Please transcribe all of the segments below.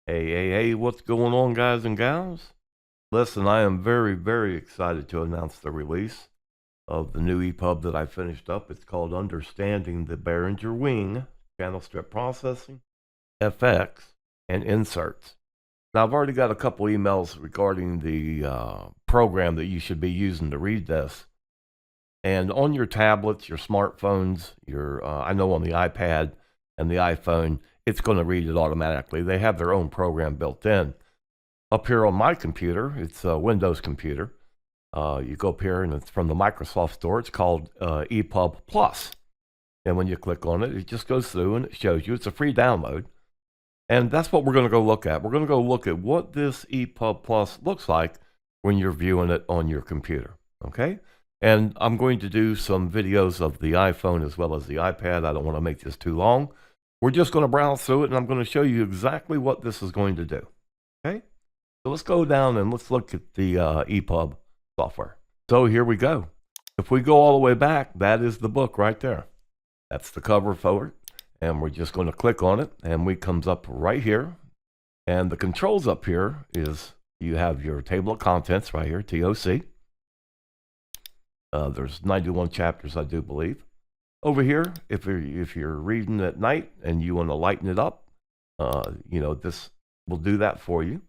Hey, what's going on, guys and gals? Listen, I am very, very excited to announce the release of the new ePub that I finished up. It's called Understanding the Behringer Wing, Channel Strip Processing, FX, and Inserts. Now, I've already got a couple emails regarding the program that you should be using to read this. And on your tablets, your smartphones, I know on the iPad and the iPhone, it's going to read it automatically. They have their own program built in. Up here on my computer, it's a Windows computer. You go up here and it's from the Microsoft Store. It's called ePub Plus. And when you click on it, it just goes through and it shows you. It's a free download. And that's what we're going to go look at. We're going to go look at what this ePub Plus looks like when you're viewing it on your computer. Okay? And I'm going to do some videos of the iPhone as well as the iPad. I don't want to make this too long. We're just going to browse through it, and I'm going to show you exactly what this is going to do. Okay? So let's go down and let's look at the ePub software. So here we go. If we go all the way back, that is the book right there. That's the cover for it. And we're just going to click on it, and it comes up right here. And the controls up here is you have your table of contents right here, TOC. There's 91 chapters, I do believe. Over here, if you're reading at night and you want to lighten it up, this will do that for you.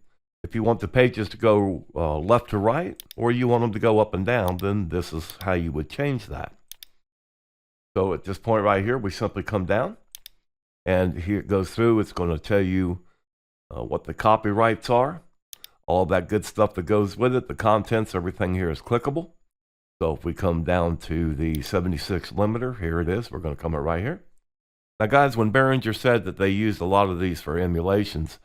If you want the pages to go left to right, or you want them to go up and down, then this is how you would change that. So at this point right here, we simply come down, and here it goes through. It's going to tell you what the copyrights are, all that good stuff that goes with it, the contents, everything here is clickable. So if we come down to the 76 limiter, here it is. We're going to come right here. Now, guys, when Behringer said that they used a lot of these for emulations,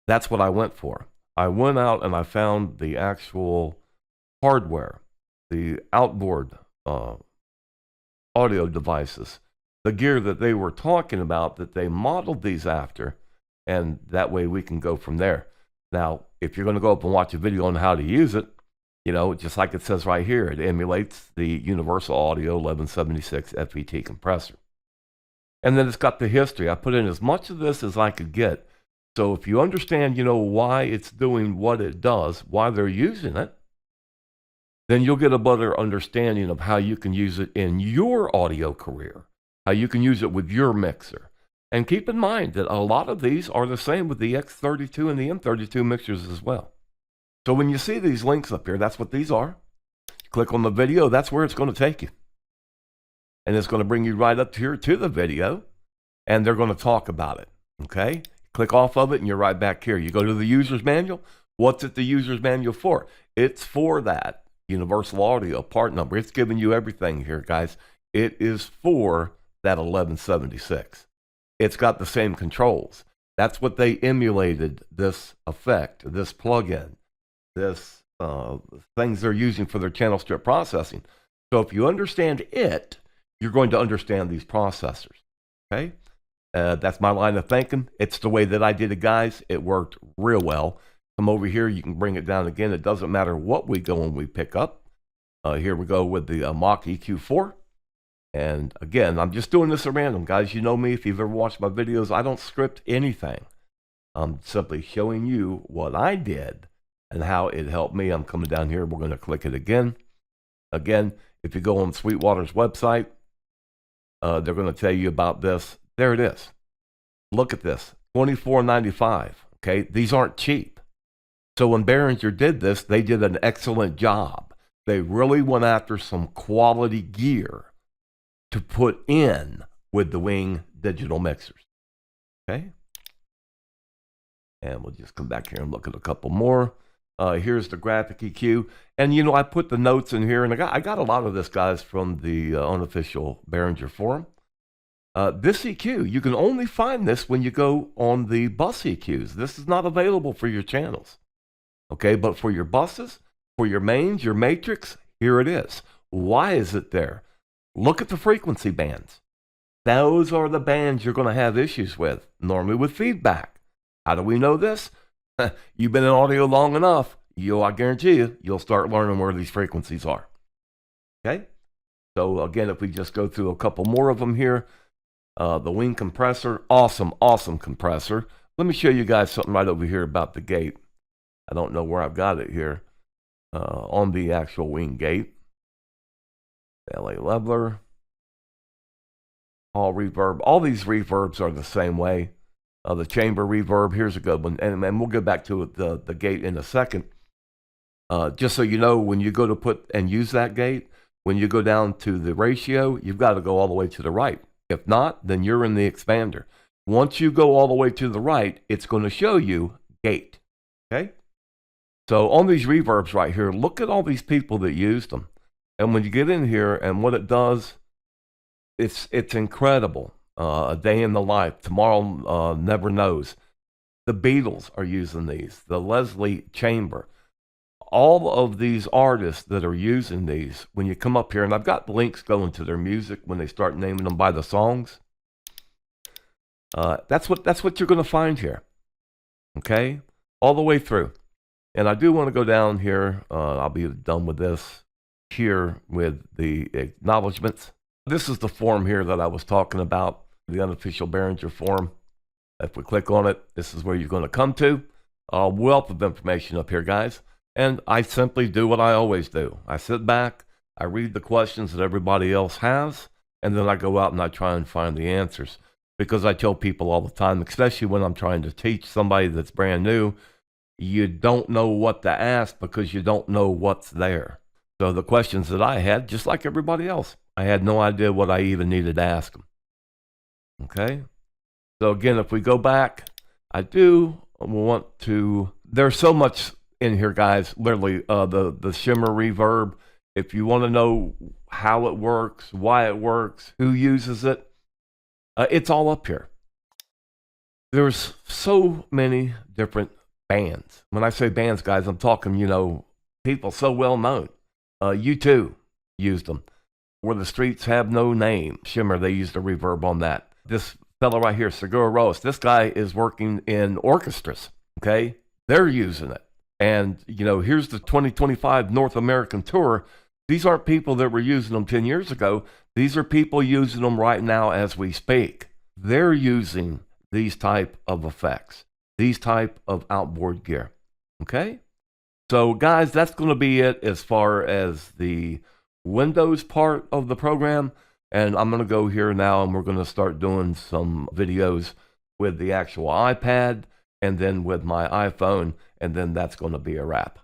that's what I went for. I went out and I found the actual hardware, the outboard audio devices, the gear that they were talking about, that they modeled these after, and that way we can go from there. Now, if you're going to go up and watch a video on how to use it, just like it says right here, it emulates the Universal Audio 1176 FET compressor. And then it's got the history. I put in as much of this as I could get. So if you understand, why it's doing what it does, why they're using it, then you'll get a better understanding of how you can use it in your audio career, how you can use it with your mixer. And keep in mind that a lot of these are the same with the X32 and the M32 mixers as well. So when you see these links up here, that's what these are. Click on the video, that's where it's going to take you. And it's going to bring you right up here to the video, and they're going to talk about it, okay? Click off of it, and you're right back here. You go to the user's manual. What's it the user's manual for? It's for that Universal Audio part number. It's giving you everything here, guys. It is for that 1176. It's got the same controls. That's what they emulated, this effect, this plugin. This things they're using for their channel strip processing. So if you understand it, you're going to understand these processors. Okay, that's my line of thinking. It's the way that I did it, guys. It worked real well. Come over here. You can bring it down again. It doesn't matter what we go and we pick up. Here we go with the Mach EQ4. And again, I'm just doing this at random, guys. You know me. If you've ever watched my videos, I don't script anything. I'm simply showing you what I did and how it helped me. I'm coming down here. We're going to click it again. Again, if you go on Sweetwater's website, they're going to tell you about this. There it is. Look at this, $24.95. Okay, these aren't cheap. So when Behringer did this, they did an excellent job. They really went after some quality gear to put in with the Wing digital mixers. Okay, and we'll just come back here and look at a couple more. Here's the graphic EQ. And, I put the notes in here, and I got a lot of this, guys, from the unofficial Behringer forum. This EQ, you can only find this when you go on the bus EQs. This is not available for your channels. Okay, but for your buses, for your mains, your matrix, here it is. Why is it there? Look at the frequency bands. Those are the bands you're going to have issues with, normally with feedback. How do we know this? You've been in audio long enough, I guarantee you'll start learning where these frequencies are. Okay? So again, if we just go through a couple more of them here, the Wing compressor, awesome compressor. Let me show you guys something right over here about the gate. I don't know where I've got it here. On the actual wing gate. LA leveler. All reverb. All these reverbs are the same way. The chamber reverb, here's a good one. And we'll get back to the gate in a second. Just so you know, when you go to put and use that gate, when you go down to the ratio, you've got to go all the way to the right. If not, then you're in the expander. Once you go all the way to the right, it's going to show you gate. Okay? So on these reverbs right here, look at all these people that used them. And when you get in here and what it does, it's incredible. A day in the life. Tomorrow never knows. The Beatles are using these. The Leslie Chamber. All of these artists that are using these, when you come up here, and I've got links going to their music when they start naming them by the songs. That's what you're going to find here. Okay? All the way through. And I do want to go down here. I'll be done with this here with the acknowledgments. This is the form here that I was talking about, the unofficial Behringer form. If we click on it, this is where you're going to come to. A wealth of information up here, guys. And I simply do what I always do. I sit back, I read the questions that everybody else has, and then I go out and I try and find the answers. Because I tell people all the time, especially when I'm trying to teach somebody that's brand new, you don't know what to ask because you don't know what's there. So the questions that I had, just like everybody else, I had no idea what I even needed to ask them. Okay? So again, if we go back, I do want to, there's so much in here, guys. Literally, the shimmer reverb. If you want to know how it works, why it works, who uses it, it's all up here. There's so many different bands. When I say bands, guys, I'm talking, people so well known. U2 used them. Where the Streets Have No Name, Shimmer, they used a reverb on that. This fellow right here, Segura Rose, this guy is working in orchestras, okay? They're using it. And, here's the 2025 North American Tour. These aren't people that were using them 10 years ago. These are people using them right now as we speak. They're using these type of effects, these type of outboard gear, okay? So, guys, that's going to be it as far as the Windows part of the program. And I'm going to go here now and we're going to start doing some videos with the actual iPad and then with my iPhone, and then that's going to be a wrap.